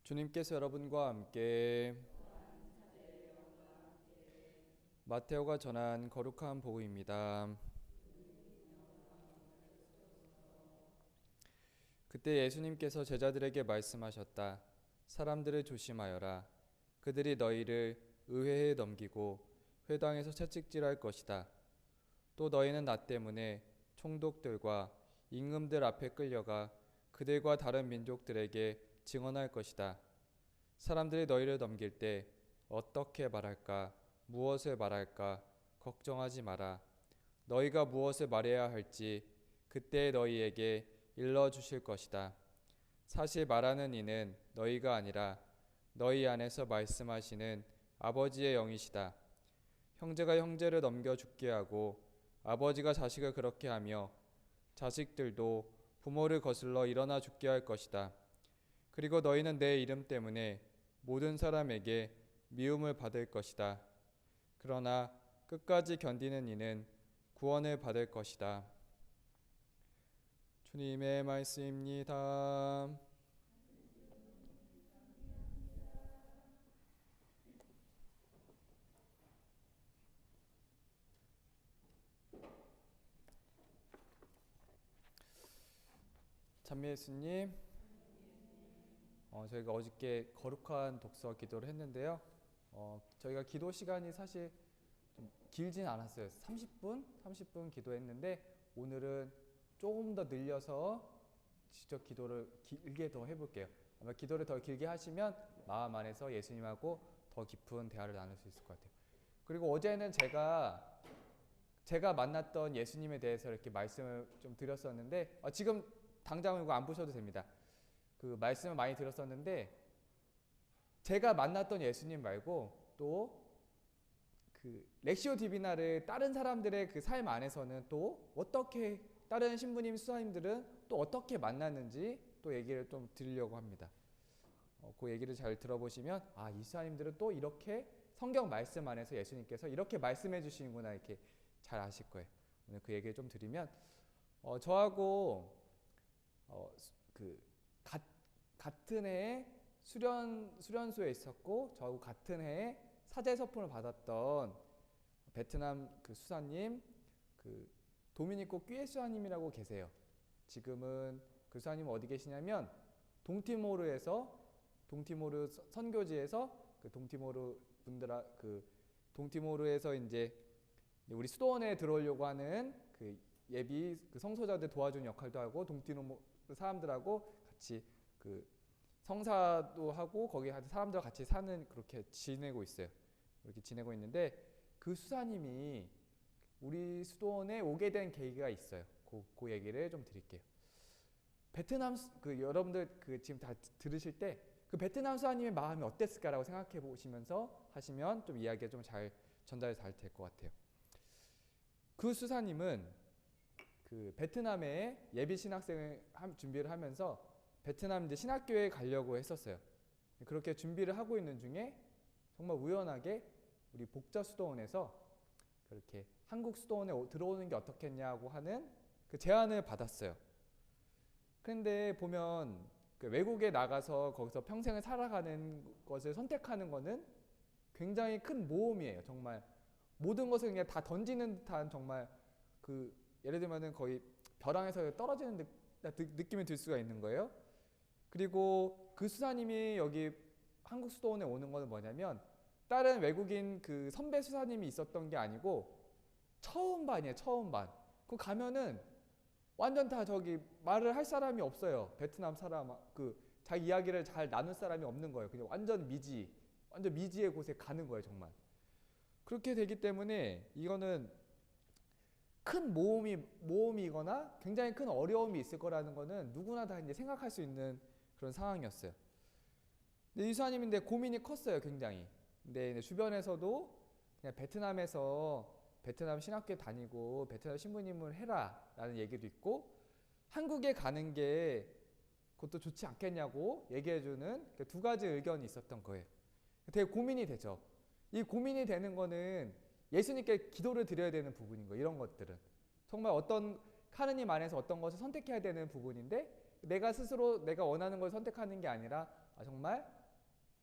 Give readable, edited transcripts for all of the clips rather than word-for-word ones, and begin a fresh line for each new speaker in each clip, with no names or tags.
주님께서 여러분과 함께 마테오가 전한 거룩한 복음입니다. 그때 예수님께서 제자들에게 말씀하셨다. 사람들을 조심하여라. 그들이 너희를 의회에 넘기고 회당에서 채찍질할 것이다. 또 너희는 나 때문에 총독들과 임금들 앞에 끌려가 그들과 다른 민족들에게 증언할 것이다. 사람들이 너희를 넘길 때 어떻게 말할까, 무엇을 말할까 걱정하지 마라. 너희가 무엇을 말해야 할지 그때 너희에게 일러주실 것이다. 사실 말하는 이는 너희가 아니라 너희 안에서 말씀하시는 아버지의 영이시다. 형제가 형제를 넘겨 죽게 하고 아버지가 자식을 그렇게 하며 자식들도 부모를 거슬러 일어나 죽게 할 것이다. 그리고 너희는 내 이름 때문에 모든 사람에게 미움을 받을 것이다. 그러나 끝까지 견디는 이는 구원을 받을 것이다. 주님의 말씀입니다. 찬미 예수님, 저희가 어저께 거룩한 독서 기도를 했는데요. 저희가 기도 시간이 사실 좀 길진 않았어요. 30분 기도했는데 오늘은 조금 더 늘려서 직접 기도를 길게 더 해볼게요. 아마 기도를 더 길게 하시면 마음 안에서 예수님하고 더 깊은 대화를 나눌 수 있을 것 같아요. 그리고 어제는 제가 만났던 예수님에 대해서 이렇게 말씀을 좀 드렸었는데 지금 당장 이거 안 보셔도 됩니다. 그 말씀을 많이 들었었는데 제가 만났던 예수님 말고 또 그 렉시오 디비나를 다른 사람들의 그 삶 안에서는 또 어떻게 다른 신부님 수사님들은 또 어떻게 만났는지 또 얘기를 좀 드리려고 합니다. 그 얘기를 잘 들어보시면 이 수사님들은 또 이렇게 성경 말씀 안에서 예수님께서 이렇게 말씀해 주시는구나 이렇게 잘 아실 거예요. 오늘 그 얘기를 좀 드리면 저하고 그 같은 해에 수련소에 있었고 저하고 같은 해에 사제 서품을 받았던 베트남 그 수사님 그 도미니코 꾀 수사님이라고 계세요. 지금은 그 수사님은 어디 계시냐면 동티모르 선교지에서 그 동티모르에서 이제 우리 수도원에 들어오려고 하는 그 예비 그 성소자들 도와주는 역할도 하고 동티모르 사람들하고 같이 그 성사도 하고 거기 사람들과 같이 사는 그렇게 지내고 있어요. 이렇게 지내고 있는데 그 수사님이 우리 수도원에 오게 된 계기가 있어요. 그 얘기를 좀 드릴게요. 베트남 그 여러분들 그 지금 다 들으실 때 그 베트남 수사님의 마음이 어땠을까라고 생각해 보시면서 하시면 좀 이야기가 좀 잘 전달이 잘 될 것 같아요. 그 수사님은 그 베트남에 예비 신학생을 준비를 하면서 베트남 이제 신학교에 가려고 했었어요. 그렇게 준비를 하고 있는 중에 정말 우연하게 우리 복자 수도원에서 그렇게 한국 수도원에 들어오는 게 어떻겠냐고 하는 그 제안을 받았어요. 그런데 보면 그 외국에 나가서 거기서 평생을 살아가는 것을 선택하는 거는 굉장히 큰 모험이에요. 정말 모든 것을 그냥 다 던지는 듯한 정말 그 예를 들면은 거의 벼랑에서 떨어지는 느낌이 들 수가 있는 거예요. 그리고 그 수사님이 여기 한국 수도원에 오는 거는 뭐냐면 다른 외국인 그 선배 수사님이 있었던 게 아니고 처음 반이에요. 처음 반. 그 가면은 완전 다 저기 말을 할 사람이 없어요. 베트남 사람 그 자기 이야기를 잘 나눌 사람이 없는 거예요. 그냥 완전 미지의 곳에 가는 거예요. 정말. 그렇게 되기 때문에 이거는 큰 모험이거나 굉장히 큰 어려움이 있을 거라는 거는 누구나 다 이제 생각할 수 있는 그런 상황이었어요. 근데 이수아님인데 고민이 컸어요, 굉장히. 근데 주변에서도 그냥 베트남 신학교에 다니고 베트남 신부님을 해라라는 얘기도 있고 한국에 가는 게 그것도 좋지 않겠냐고 얘기해주는 두 가지 의견이 있었던 거예요. 되게 고민이 되죠. 이 고민이 되는 거는 예수님께 기도를 드려야 되는 부분인 거예요. 이런 것들은 정말 어떤 하느님 안에서 어떤 것을 선택해야 되는 부분인데 내가 스스로 내가 원하는 걸 선택하는 게 아니라 정말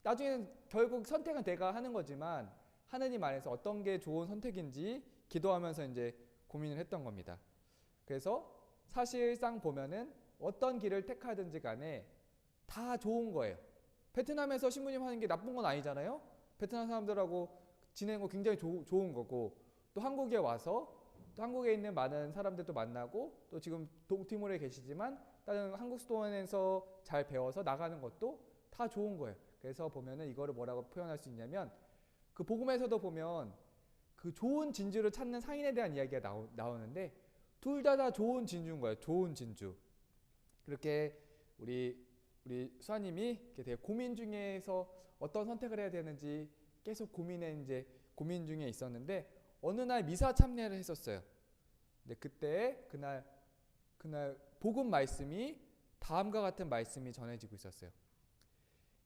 나중에는 결국 선택은 내가 하는 거지만 하느님 안에서 어떤 게 좋은 선택인지 기도하면서 이제 고민을 했던 겁니다. 그래서 사실상 보면은 어떤 길을 택하든지 간에 다 좋은 거예요. 베트남에서 신부님 하는 게 나쁜 건 아니잖아요. 베트남 사람들하고 지내는 거 굉장히 좋은 거고, 또 한국에 와서 또 한국에 있는 많은 사람들도 만나고, 또 지금 동티모르에 계시지만 다른 한국 수도원에서 잘 배워서 나가는 것도 다 좋은 거예요. 그래서 보면은 이거를 뭐라고 표현할 수 있냐면, 그 복음에서도 보면 그 좋은 진주를 찾는 상인에 대한 이야기가 나오는데 둘 다 좋은 진주인 거예요. 좋은 진주. 그렇게 우리 수아님이 되게 고민 중에서 어떤 선택을 해야 되는지 계속 고민 중에 있었는데 어느 날 미사 참여를 했었어요. 근데 그날 복음 말씀이 다음과 같은 말씀이 전해지고 있었어요.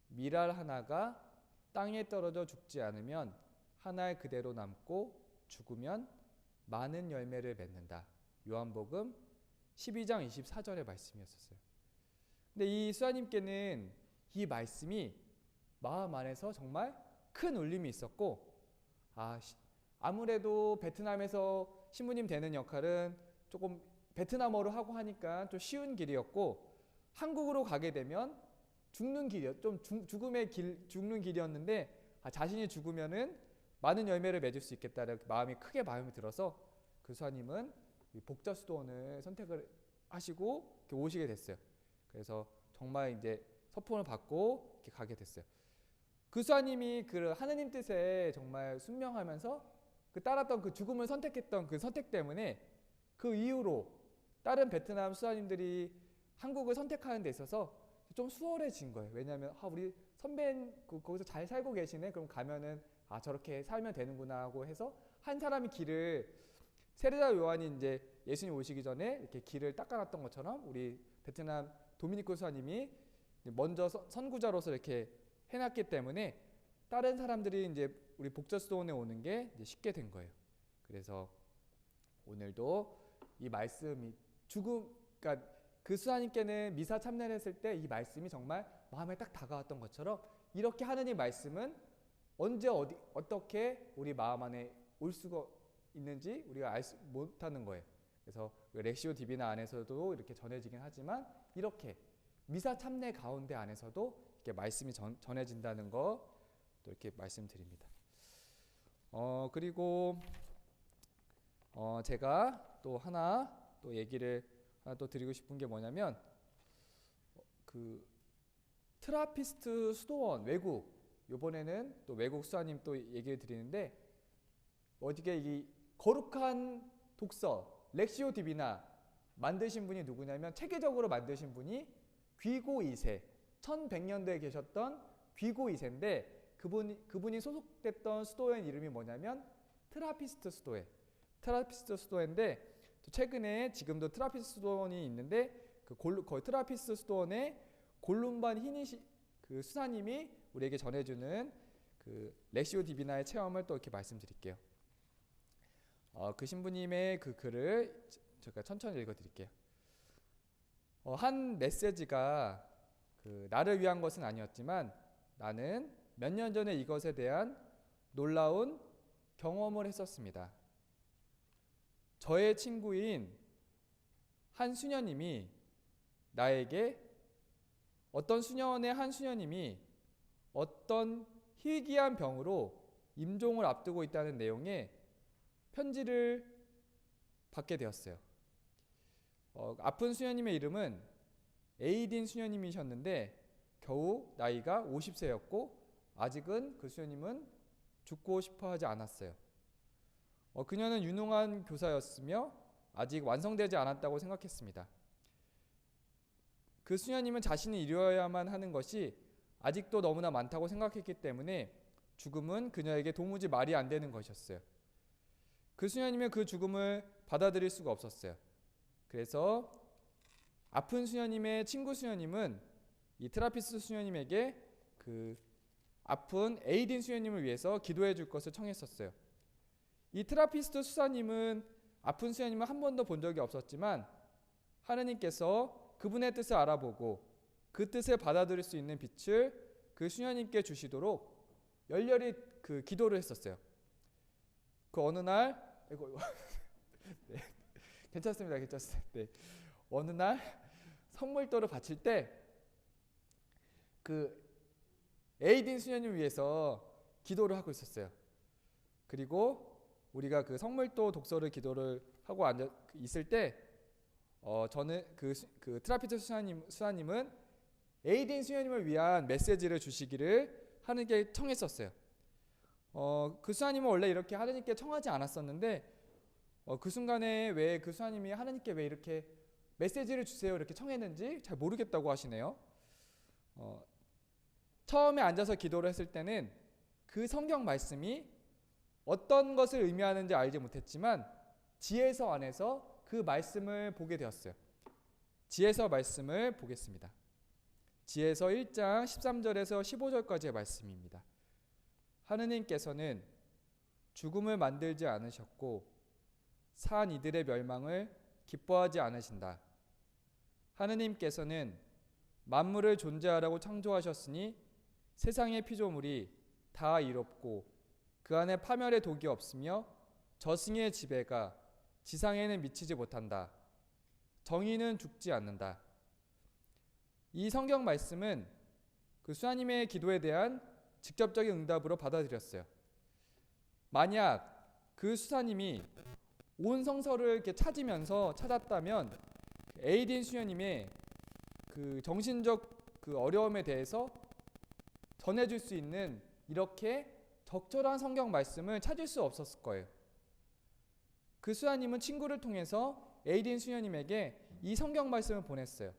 밀알 하나가 땅에 떨어져 죽지 않으면 한 알 그대로 남고 죽으면 많은 열매를 맺는다. 요한복음 12장 24절의 말씀이었어요. 근데 이 수아님께는 이 말씀이 마음 안에서 정말 큰 울림이 있었고, 아무래도 베트남에서 신부님 되는 역할은 조금 베트남어로 하고 하니까 좀 쉬운 길이었고, 한국으로 가게 되면 죽는 길이었는데 자신이 죽으면은 많은 열매를 맺을 수 있겠다는 마음이 들어서 그 수아님은 복자수도원을 선택을 하시고 이렇게 오시게 됐어요. 그래서 정말 이제 서폰을 받고 이렇게 가게 됐어요. 그 수아님이 그 하느님 뜻에 정말 순명하면서 따랐던 그 죽음을 선택했던 그 선택 때문에 그 이후로 다른 베트남 수아님들이 한국을 선택하는 데 있어서 좀 수월해진 거예요. 왜냐하면 우리 선배는 거기서 잘 살고 계시네. 그럼 가면은 저렇게 살면 되는구나 하고 해서 한 사람이 길을, 세례자 요한이 이제 예수님 오시기 전에 이렇게 길을 닦아놨던 것처럼 우리 베트남 도미니코 수사님이 먼저 선구자로서 이렇게 해놨기 때문에 다른 사람들이 이제 우리 복자수도원에 오는 게 이제 쉽게 된 거예요. 그래서 오늘도 이 말씀이 그러니까 그 수사님께는 미사 참여를 했을 때 이 말씀이 정말 마음에 딱 다가왔던 것처럼 이렇게 하느님 말씀은 언제 어떻게 우리 마음 안에 올 수가 있는지 우리가 알 수 못하는 거예요. 그래서 렉시오 디비나 안에서도 이렇게 전해지긴 하지만 이렇게 미사 참내 가운데 안에서도 이렇게 말씀이 전해진다는 거 또 이렇게 말씀드립니다. 그리고 제가 또 얘기를 하나 또 드리고 싶은 게 뭐냐면 그 트라피스트 수도원 외국, 이번에는 또 외국 수사님 또 얘기를 드리는데 어디게 이 거룩한 독서 렉시오 디비나 만드신 분이 누구냐면 체계적으로 만드신 분이 귀고 2세 1100년대에 계셨던 귀고 2세인데 그분이 소속됐던 수도원 이름이 뭐냐면 트라피스트 수도회인데 최근에 지금도 트라피스트 수도원이 있는데 거의 트라피스트 수도원에 골룸반 히니시 그 수사님이 우리에게 전해주는 그 렉시오 디비나의 체험을 또 이렇게 말씀드릴게요. 그 신부님의 그 글을 제가 천천히 읽어드릴게요. 한 메시지가 나를 위한 것은 아니었지만 나는 몇 년 전에 이것에 대한 놀라운 경험을 했었습니다. 저의 친구인 한 수녀님이 나에게 어떤 수녀원의 한 수녀님이 어떤 희귀한 병으로 임종을 앞두고 있다는 내용의 편지를 받게 되었어요. 아픈 수녀님의 이름은 에이딘 수녀님이셨는데 겨우 나이가 50세였고 아직은 그 수녀님은 죽고 싶어 하지 않았어요. 그녀는 유능한 교사였으며 아직 완성되지 않았다고 생각했습니다. 그 수녀님은 자신이 이루어야만 하는 것이 아직도 너무나 많다고 생각했기 때문에 죽음은 그녀에게 도무지 말이 안 되는 것이었어요. 그 수녀님은 그 죽음을 받아들일 수가 없었어요. 그래서 아픈 수녀님의 친구 수녀님은 이 트라피스트 수녀님에게 그 아픈 에이딘 수녀님을 위해서 기도해 줄 것을 청했었어요. 이 트라피스트 수사님은 아픈 수녀님을 한 번도 본 적이 없었지만 하느님께서 그분의 뜻을 알아보고 그 뜻을 받아들일 수 있는 빛을 그 수녀님께 주시도록 열렬히 그 기도를 했었어요. 그 어느 날 이거 네, 괜찮습니다. 네. 어느 날 성물도를 바칠 때 그 에이딘 수녀님을 위해서 기도를 하고 있었어요. 그리고 우리가 그 성물도 독서를 기도를 하고 앉아 있을 때 저는 그 트라피스 수사님은 에이딘 수녀님을 위한 메시지를 주시기를 하느님께 청했었어요. 그 수사님은 원래 이렇게 하느님께 청하지 않았었는데 그 순간에 왜 그 수사님이 하느님께 왜 이렇게 메시지를 주세요 이렇게 청했는지 잘 모르겠다고 하시네요. 처음에 앉아서 기도를 했을 때는 그 성경 말씀이 어떤 것을 의미하는지 알지 못했지만 지혜서 안에서 그 말씀을 보게 되었어요. 지혜서 말씀을 보겠습니다. 지혜서 1장 13절에서 15절까지의 말씀입니다. 하느님께서는 죽음을 만들지 않으셨고 산 이들의 멸망을 기뻐하지 않으신다. 하느님께서는 만물을 존재하라고 창조하셨으니 세상의 피조물이 다 이롭고 그 안에 파멸의 독이 없으며 저승의 지배가 지상에는 미치지 못한다. 정의는 죽지 않는다. 이 성경 말씀은 그 수아님의 기도에 대한 직접적인 응답으로 받아들였어요. 만약 그 수사님이 온 성서를 이렇게 찾았다면 에이딘 수녀님의 그 정신적 그 어려움에 대해서 전해줄 수 있는 이렇게 적절한 성경 말씀을 찾을 수 없었을 거예요. 그 수사님은 친구를 통해서 에이딘 수녀님에게 이 성경 말씀을 보냈어요.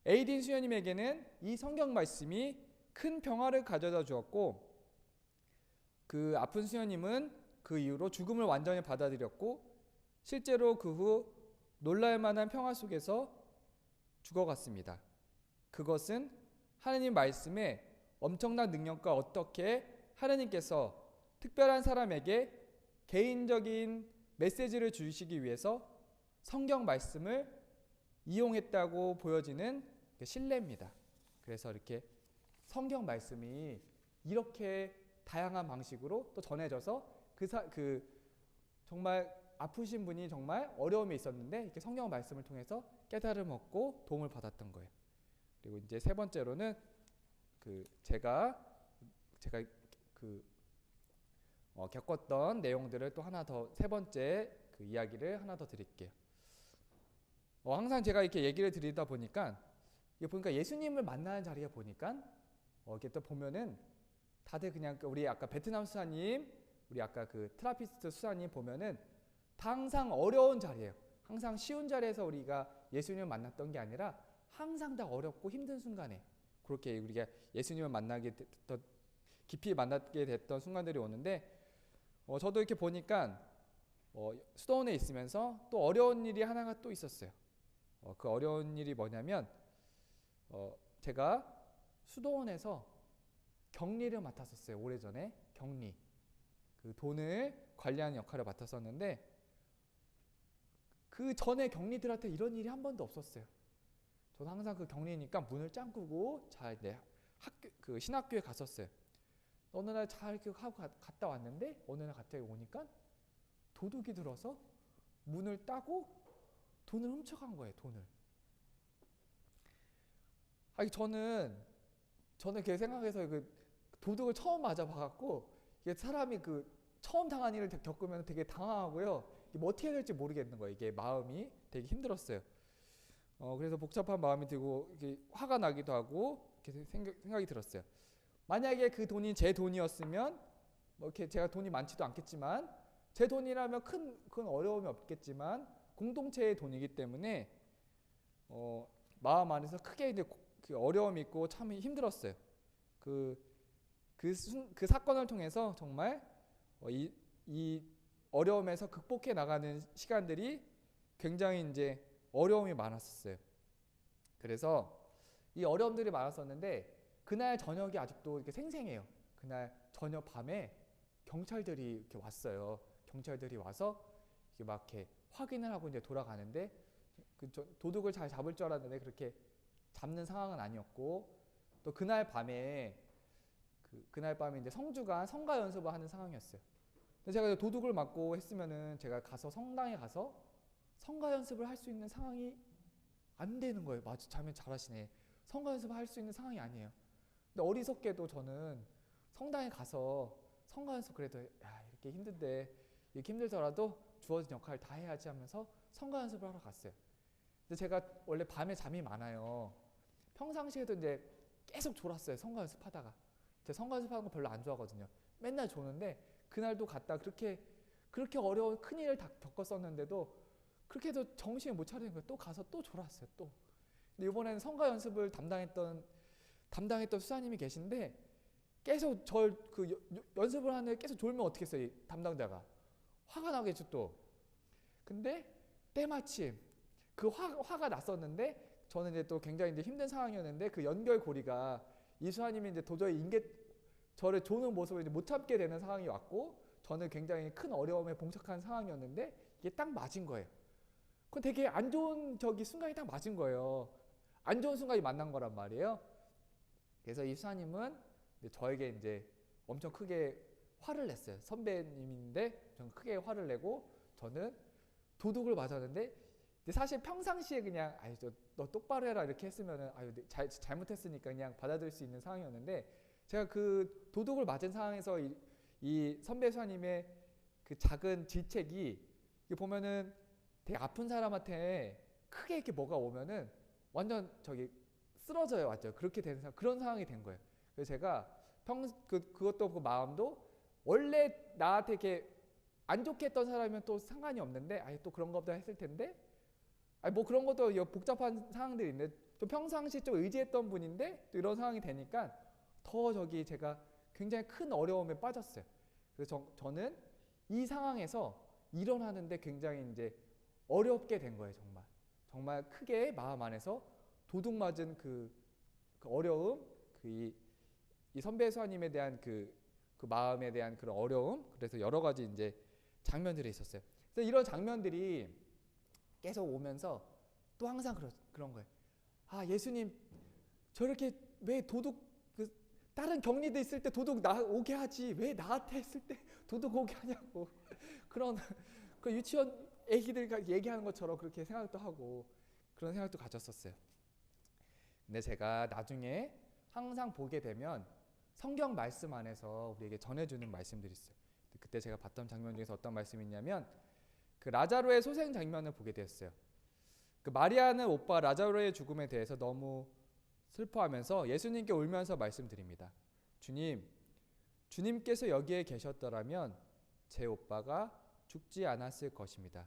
에이딘 수녀님에게는 이 성경 말씀이 큰 평화를 가져다 주었고 그 아픈 수녀님은 그 이후로 죽음을 완전히 받아들였고 실제로 그 후 놀랄만한 평화 속에서 죽어갔습니다. 그것은 하느님 말씀의 엄청난 능력과 어떻게 하느님께서 특별한 사람에게 개인적인 메시지를 주시기 위해서 성경 말씀을 이용했다고 보여지는 신뢰입니다. 그래서 이렇게 성경 말씀이 이렇게 다양한 방식으로 또 전해져서 정말 아프신 분이 정말 어려움이 있었는데 이렇게 성경 말씀을 통해서 깨달음 얻고 도움을 받았던 거예요. 그리고 이제 세 번째로는 제가 겪었던 내용들을 또 하나 더 세 번째 그 이야기를 하나 더 드릴게요. 항상 제가 이렇게 얘기를 드리다 보니까 예수님을 만나는 자리에 보니까 이렇게 또 보면은 다들 그냥 우리 아까 베트남 수사님, 우리 아까 그 트라피스트 수사님 보면은 다 항상 어려운 자리예요. 항상 쉬운 자리에서 우리가 예수님을 만났던 게 아니라 항상 다 어렵고 힘든 순간에 그렇게 우리가 예수님을 깊이 만나게 됐던 순간들이 오는데 저도 이렇게 보니까 수도원에 있으면서 또 어려운 일이 하나가 또 있었어요. 그 어려운 일이 뭐냐면 제가 수도원에서 격리를 맡았었어요. 오래전에 격리 그 돈을 관리하는 역할을 맡았었는데 그 전에 격리들한테 이런 일이 한 번도 없었어요. 저는 항상 그 격리니까 문을 짱구고 잘 그 신학교에 갔었어요. 어느 날 잘 하고 갔다 왔는데 어느 날 갑자기 오니까 도둑이 들어서 문을 따고 돈을 훔쳐간 거예요. 돈을. 저는 그렇게 생각해서 그 도둑을 처음 맞아봐갖고 이게 사람이 그 처음 당한 일을 겪으면 되게 당황하고요. 뭐 어떻게 해야 될지 모르겠는 거예요. 이게 마음이 되게 힘들었어요. 그래서 복잡한 마음이 들고 이렇게 화가 나기도 하고 이렇게 생각이 들었어요. 만약에 그 돈이 제 돈이었으면 뭐 이렇게 제가 돈이 많지도 않겠지만 제 돈이라면 그건 어려움이 없겠지만 공동체의 돈이기 때문에 마음 안에서 크게 이제 그 어려움이 있고 참 힘들었어요. 그 사건을 통해서 정말 이 어려움에서 극복해 나가는 시간들이 굉장히 이제 어려움이 많았었어요. 그래서 이 어려움들이 많았었는데 그날 저녁이 아직도 이렇게 생생해요. 그날 저녁 밤에 경찰들이 이렇게 왔어요. 경찰들이 와서 이렇게 막 이렇게 확인을 하고 이제 돌아가는데 도둑을 잘 잡을 줄 알았는데 그렇게 잡는 상황은 아니었고, 또 그날 밤에 이제 성주가 성가 연습을 하는 상황이었어요. 근데 제가 도둑을 맞고 했으면은 제가 가서 성당에 가서 성가 연습을 할 수 있는 상황이 안 되는 거예요. 맞아, 자면 잘하시네. 성가 연습을 할 수 있는 상황이 아니에요. 근데 어리석게도 저는 성당에 가서 성가 연습 그래도 이렇게 힘든데 이렇게 힘들더라도 주어진 역할 다 해야지 하면서 성가 연습을 하러 갔어요. 근데 제가 원래 밤에 잠이 많아요. 평상시에도 이제 계속 졸았어요. 성가 연습하다가. 제가 성가 연습하는 거 별로 안 좋아하거든요. 맨날 조는데 그날도 갔다 그렇게 어려운 큰일을 다 겪었었는데도 그렇게도 정신을 못 차리는 거예요. 또 가서 또 졸았어요. 또. 근데 이번에는 성가 연습을 담당했던 수사님이 계신데 계속 연습을 하는데 계속 졸면 어떻겠어요, 담당자가. 화가 나겠죠 또. 근데 때마침 그 화가 났었는데 저는 이제 또 굉장히 이제 힘든 상황이었는데 그 연결고리가 이 수사님이 이제 도저히 저를 조는 모습을 이제 못 참게 되는 상황이 왔고, 저는 굉장히 큰 어려움에 봉착한 상황이었는데 이게 딱 맞은 거예요. 그건 되게 안 좋은 순간이 딱 맞은 거예요. 안 좋은 순간이 만난 거란 말이에요. 그래서 이 수사님은 저에게 이제 엄청 크게 화를 냈어요. 선배님인데 좀 크게 화를 내고, 저는 도둑을 맞았는데 사실 평상시에 그냥 너 똑바로 해라 이렇게 했으면은 잘못했으니까 그냥 받아들일 수 있는 상황이었는데, 제가 그 도둑을 맞은 상황에서 이 선배 수사님의 그 작은 질책이 보면은 되게 아픈 사람한테 크게 이렇게 뭐가 오면은 완전 쓰러져요. 완전 그렇게 되는 그런 상황이 된 거예요. 그래서 제가 그것도 그 마음도 원래 나한테 이렇게 안 좋게 했던 사람이면 또 상관이 없는데 또 그런 것도 했을 텐데 뭐 그런 것도 복잡한 상황들이 있는데 좀 평상시 좀 의지했던 분인데 또 이런 상황이 되니까 더 제가 굉장히 큰 어려움에 빠졌어요. 그래서 저는 이 상황에서 일어나는데 굉장히 이제 어렵게 된 거예요. 정말 크게 마음 안에서 도둑 맞은 그 어려움, 이 선배 수사님에 대한 그 마음에 대한 그런 어려움, 그래서 여러 가지 이제 장면들이 있었어요. 그래서 이런 장면들이 계속 오면서 또 항상 그런 거예요. 예수님, 저렇게 왜 다른 격리돼 있을 때 도둑 오게 하지 왜 나한테 했을 때 도둑 오게 하냐고. 그런 그 유치원 애기들 얘기하는 것처럼 그렇게 생각도 하고 그런 생각도 가졌었어요. 근데 제가 나중에 항상 보게 되면 성경 말씀 안에서 우리에게 전해주는 말씀들이 있어요. 그때 제가 봤던 장면 중에서 어떤 말씀이 있냐면 그 라자로의 소생 장면을 보게 되었어요. 그 마리아는 오빠 라자로의 죽음에 대해서 너무 슬퍼하면서 예수님께 울면서 말씀드립니다. 주님께서 여기에 계셨더라면 제 오빠가 죽지 않았을 것입니다.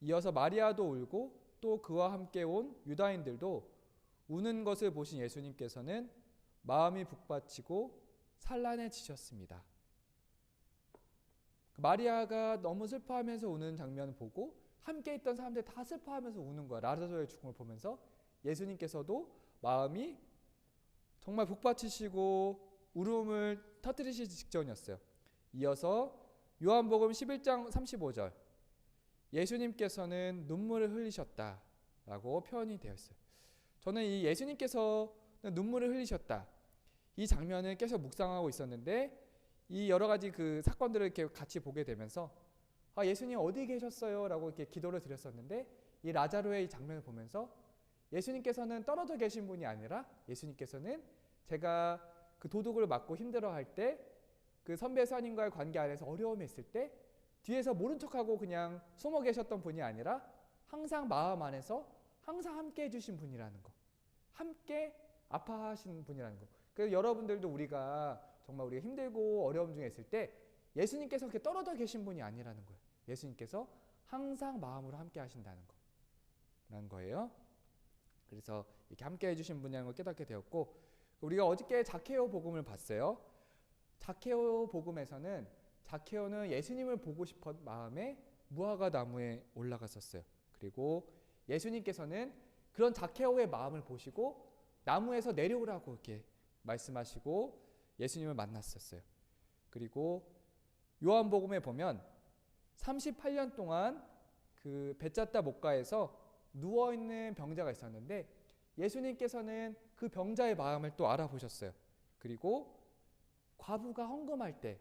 이어서 마리아도 울고 또 그와 함께 온 유다인들도 우는 것을 보신 예수님께서는 마음이 북받치고 산란해지셨습니다. 마리아가 너무 슬퍼하면서 우는 장면을 보고 함께 있던 사람들 다 슬퍼하면서 우는 거야. 라자로의 죽음을 보면서 예수님께서도 마음이 정말 북받치시고 울음을 터뜨리시기 직전이었어요. 이어서 요한복음 11장 35절 예수님께서는 눈물을 흘리셨다라고 표현이 되어 있어요. 저는 이 예수님께서 눈물을 흘리셨다 이 장면을 계속 묵상하고 있었는데 이 여러 가지 그 사건들을 이렇게 같이 보게 되면서 예수님 어디 계셨어요? 라고 이렇게 기도를 드렸었는데 이 라자로의 이 장면을 보면서 예수님께서는 떨어져 계신 분이 아니라 예수님께서는 제가 그 도둑을 맞고 힘들어할 때 그 선배 수사님과의 관계 안에서 어려움이 있을 때 뒤에서 모른 척하고 그냥 숨어 계셨던 분이 아니라 항상 마음 안에서 항상 함께 해주신 분이라는 거, 함께 아파하신 분이라는 거. 그래서 여러분들도 우리가 힘들고 어려움 중에 있을 때 예수님께서 그렇게 떨어져 계신 분이 아니라는 거예요. 예수님께서 항상 마음으로 함께 하신다는 거라는 거예요. 그래서 이렇게 함께 해주신 분이라는 걸 깨닫게 되었고, 우리가 어저께 자케오 복음을 봤어요. 자케오 복음에서는 자케오는 예수님을 보고 싶은 마음에 무화과 나무에 올라갔었어요. 그리고 예수님께서는 그런 자케오의 마음을 보시고 나무에서 내려오라고 이렇게 말씀하시고 예수님을 만났었어요. 그리고 요한복음에 보면 38년 동안 그 베자타 목가에서 누워 있는 병자가 있었는데 예수님께서는 그 병자의 마음을 또 알아보셨어요. 그리고 과부가 헌금할 때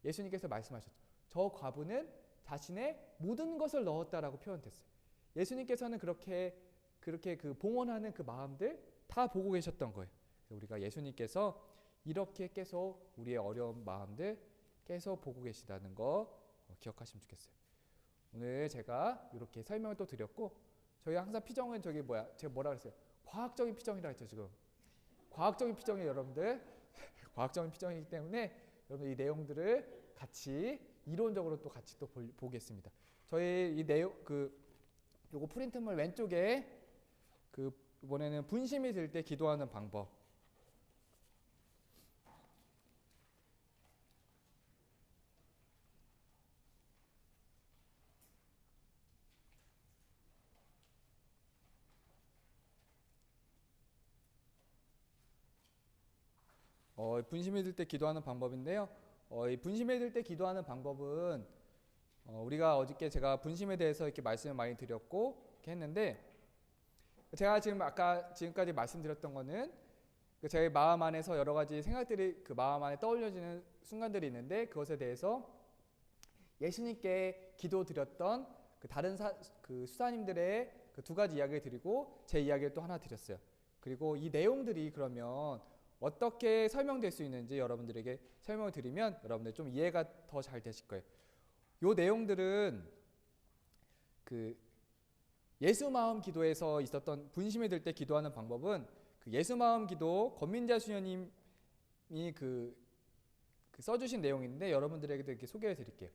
예수님께서 말씀하셨죠. 저 과부는 자신의 모든 것을 넣었다라고 표현됐어요. 예수님께서는 그렇게 그 봉헌하는 그 마음들 다 보고 계셨던 거예요. 우리가 예수님께서 이렇게 계속 우리의 어려운 마음들 계속 보고 계시다는 거 기억하시면 좋겠어요. 오늘 제가 이렇게 설명을 또 드렸고, 저희 항상 피정은 저기 제가 뭐라 그랬어요? 과학적인 피정이라 했죠. 지금 과학적인 피정이에요, 여러분들. 과학적인 피정이기 때문에 여러분 이 내용들을 같이 이론적으로 또 같이 또 보겠습니다. 저희 이 내용 요거 프린트물 왼쪽에 이번에는 분심이 들 때 기도하는 방법. 분심이 들 때 기도하는 방법인데요. 이 분심이 들 때 기도하는 방법은 우리가 어저께 제가 분심에 대해서 이렇게 말씀을 많이 드렸고 이렇게 했는데, 제가 지금까지 말씀드렸던 거는 제 마음 안에서 여러 가지 생각들이 그 마음 안에 떠올려지는 순간들이 있는데, 그것에 대해서 예수님께 기도드렸던 그 다른 수사님들의 그 두 가지 이야기를 드리고 제 이야기를 또 하나 드렸어요. 그리고 이 내용들이 그러면 어떻게 설명될 수 있는지 여러분들에게 설명을 드리면 여러분들 좀 이해가 더 잘 되실 거예요. 이 내용들은 그 예수 마음 기도에서 있었던 분심이 들 때 기도하는 방법은 그 예수 마음 기도 권민자 수녀님이 써주신 내용인데 여러분들에게도 이렇게 소개해 드릴게요.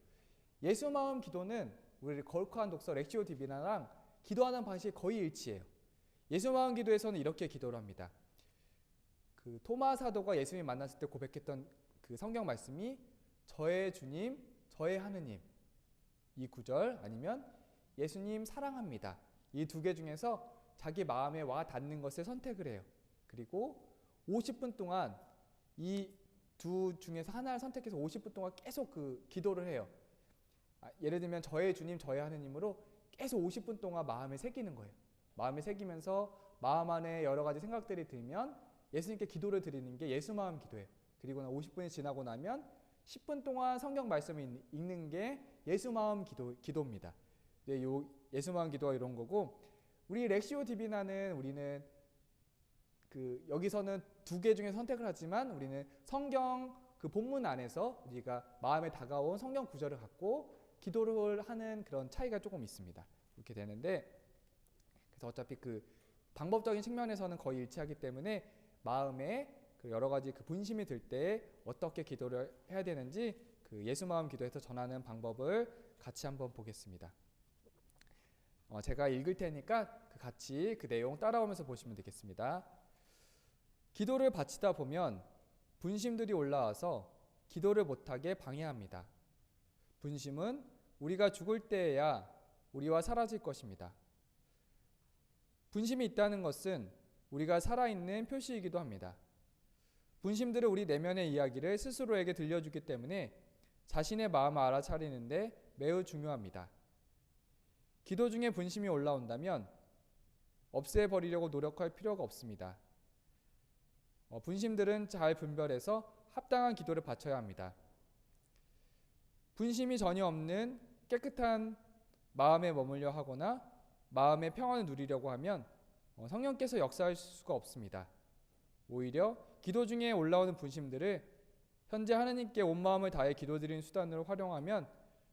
예수 마음 기도는 우리 거룩한 독서 렉시오 디비나랑 기도하는 방식이 거의 일치해요. 예수 마음 기도에서는 이렇게 기도를 합니다. 그 토마 사도가 예수님 만났을 때 고백했던 그 성경 말씀이 저의 주님, 저의 하느님, 이 구절, 아니면 예수님 사랑합니다, 이 두 개 중에서 자기 마음에 와 닿는 것을 선택을 해요. 그리고 50분 동안 이 두 중에서 하나를 선택해서 50분 동안 계속 그 기도를 해요. 예를 들면 저의 주님, 저의 하느님으로 계속 50분 동안 마음에 새기는 거예요. 마음에 새기면서 마음 안에 여러 가지 생각들이 들면 예수님께 기도를 드리는 게 예수 마음 기도예요. 그리고 50분이 지나고 나면 10분 동안 성경 말씀을 읽는 게 예수 마음 기도입니다. 네, 예수 마음 기도가 이런 거고, 우리 렉시오 디비나는 우리는 여기서는 두 개 중에 선택을 하지만 우리는 성경 그 본문 안에서 우리가 마음에 다가온 성경 구절을 갖고 기도를 하는 그런 차이가 조금 있습니다. 이렇게 되는데, 그래서 어차피 그 방법적인 측면에서는 거의 일치하기 때문에 마음에 그 여러 가지 그 분심이 들 때 어떻게 기도를 해야 되는지 그 예수 마음 기도에서 전하는 방법을 같이 한번 보겠습니다. 제가 읽을 테니까 같이 그 내용 따라오면서 보시면 되겠습니다. 기도를 바치다 보면 분심들이 올라와서 기도를 못하게 방해합니다. 분심은 우리가 죽을 때에야 우리와 사라질 것입니다. 분심이 있다는 것은 우리가 살아있는 표시이기도 합니다. 분심들은 우리 내면의 이야기를 스스로에게 들려주기 때문에 자신의 마음을 알아차리는데 매우 중요합니다. 기도 중에 분심이 올라온다면 없애버리려고 노력할 필요가 없습니다. 분심들은 잘 분별해서 합당한 기도를 바쳐야 합니다. 분심이 전혀 없는 깨끗한 마음에 머물려 하거나 마음의 평안을 누리려고 하면 성령께서 역사할 수가 없습니다. 오히려 기도 중에 올라오는 분심들을 현재 하나님께 온 마음을 다해 기도드리는 수단으로 활용하면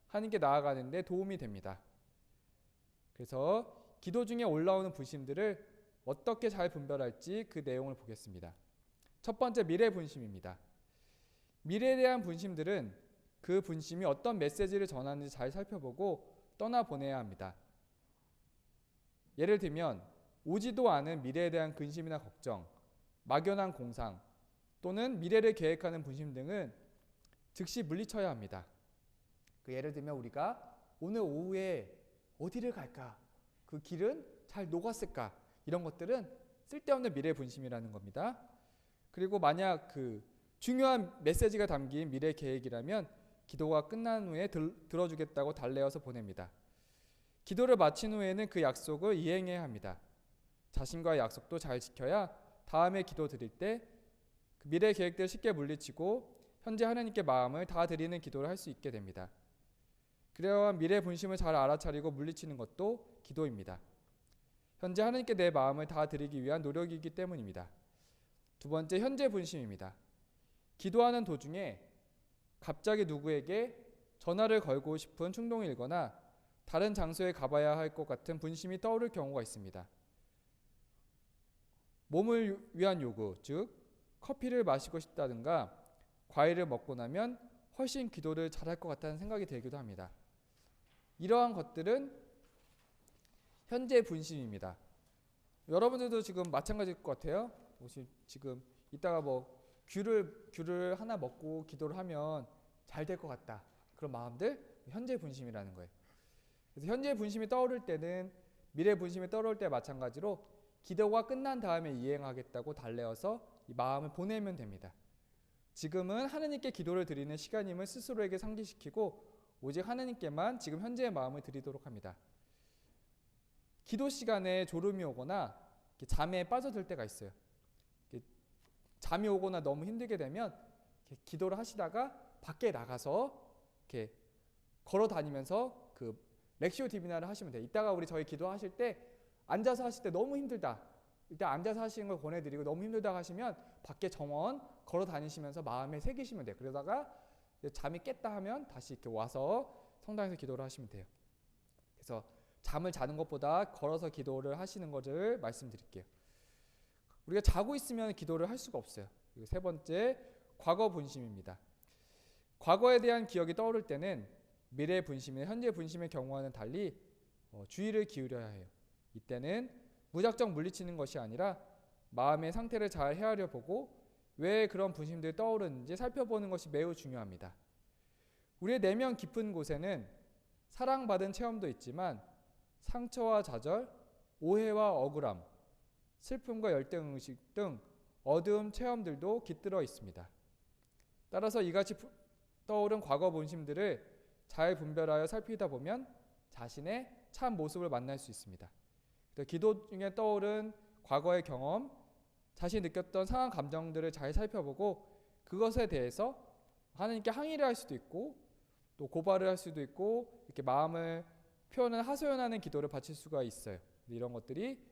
하나님께 나아가는 데 도움이 됩니다. 그래서 기도 중에 올라오는 분심들을 어떻게 잘 분별할지 그 내용을 보겠습니다. 첫 번째, 미래 분심입니다. 미래에 대한 분심들은 그 분심이 어떤 메시지를 전하는지 잘 살펴보고 떠나보내야 합니다. 예를 들면 오지도 않은 미래에 대한 근심이나 걱정, 막연한 공상 또는 미래를 계획하는 분심 등은 즉시 물리쳐야 합니다. 예를 들면 우리가 오늘 오후에 어디를 갈까? 그 길은 잘 녹았을까? 이런 것들은 쓸데없는 미래 분심이라는 겁니다. 그리고 만약 그 중요한 메시지가 담긴 미래 계획이라면 기도가 끝난 후에 들어주겠다고 달래어서 보냅니다. 기도를 마친 후에는 그 약속을 이행해야 합니다. 자신과의 약속도 잘 지켜야 다음에 기도 드릴 때 그 미래 계획들을 쉽게 물리치고 현재 하나님께 마음을 다 드리는 기도를 할 수 있게 됩니다. 그러한 미래 분심을 잘 알아차리고 물리치는 것도 기도입니다. 현재 하나님께 내 마음을 다 드리기 위한 노력이기 때문입니다. 두 번째, 현재 분심입니다. 기도하는 도중에 갑자기 누구에게 전화를 걸고 싶은 충동이 일거나 다른 장소에 가봐야 할 것 같은 분심이 떠오를 경우가 있습니다. 몸을 위한 요구, 즉 커피를 마시고 싶다든가 과일을 먹고 나면 훨씬 기도를 잘할 것 같다는 생각이 들기도 합니다. 이러한 것들은 현재 분심입니다. 여러분들도 지금 마찬가지일 것 같아요. 혹시 지금 이따가 뭐 귤을 하나 먹고 기도를 하면 잘 될 것 같다. 그런 마음들, 현재 분심이라는 거예요. 그래서 현재 분심이 떠오를 때는 미래 분심이 떠오를 때 마찬가지로 기도가 끝난 다음에 이행하겠다고 달래어서 이 마음을 보내면 됩니다. 지금은 하느님께 기도를 드리는 시간임을 스스로에게 상기시키고 오직 하느님께만 지금 현재의 마음을 드리도록 합니다. 기도 시간에 졸음이 오거나 잠에 빠져들 때가 있어요. 잠이 오거나 너무 힘들게 되면 기도를 하시다가 밖에 나가서 이렇게 걸어 다니면서 그 렉시오 디비나를 하시면 돼요. 이따가 우리 저희 기도하실 때 앉아서 하실 때 너무 힘들다. 일단 앉아서 하시는 걸 권해드리고 너무 힘들다 하시면 밖에 정원 걸어 다니시면서 마음에 새기시면 돼요. 그러다가 잠이 깼다 하면 다시 이렇게 와서 성당에서 기도를 하시면 돼요. 그래서 잠을 자는 것보다 걸어서 기도를 하시는 것을 말씀드릴게요. 우리가 자고 있으면 기도를 할 수가 없어요. 그리고 세 번째, 과거 분심입니다. 과거에 대한 기억이 떠오를 때는 미래 분심이나 현재 분심의 경우와는 달리 주의를 기울여야 해요. 이때는 무작정 물리치는 것이 아니라 마음의 상태를 잘 헤아려 보고 왜 그런 분심들이 떠오르는지 살펴보는 것이 매우 중요합니다. 우리의 내면 깊은 곳에는 사랑받은 체험도 있지만 상처와 좌절, 오해와 억울함, 슬픔과 열등의식 등 어두운 체험들도 깃들어 있습니다. 따라서 이같이 떠오른 과거 본심들을 잘 분별하여 살피다 보면 자신의 참 모습을 만날 수 있습니다. 기도 중에 떠오른 과거의 경험, 자신이 느꼈던 상한 감정들을 잘 살펴보고 그것에 대해서 하나님께 항의를 할 수도 있고 또 고발을 할 수도 있고 이렇게 마음을 표현을 하소연하는 기도를 바칠 수가 있어요. 이런 것들이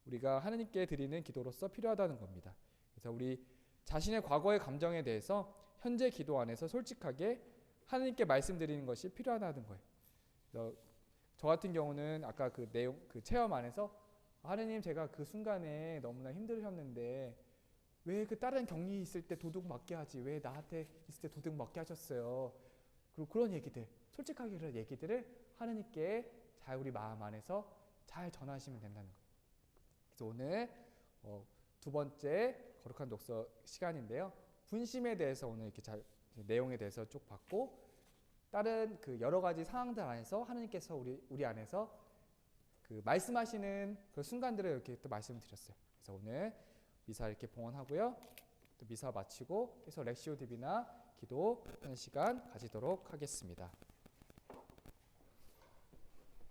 우리가 하나님께 드리는 기도로서 필요하다는 겁니다. 그래서 우리 자신의 과거의 감정에 대해서 현재 기도 안에서 솔직하게 하나님께 말씀드리는 것이 필요하다는 거예요. 저 같은 경우는 아까 그 내용, 그 체험 안에서 하나님 제가 그 순간에 너무나 힘들으셨는데 왜 그 다른 격리 있을 때 도둑 맞게 하지 왜 나한테 있을 때 도둑 맞게 하셨어요. 그리고 그런 얘기들, 솔직하게 그런 얘기들을 하나님께 잘 우리 마음 안에서 잘 전하시면 된다는 거예요. 그래서 오늘 두 번째 거룩한 독서 시간인데요. 분심에 대해서 오늘 이렇게 잘 내용에 대해서 쭉 봤고 다른 그 여러 가지 상황들 안에서 하나님께서 우리 안에서 그 말씀하시는 그 순간들을 이렇게 또 말씀을 드렸어요. 그래서 오늘 미사 이렇게 봉헌하고요. 또 미사 마치고 계속 렉시오 디비나 기도하는 시간 가지도록 하겠습니다.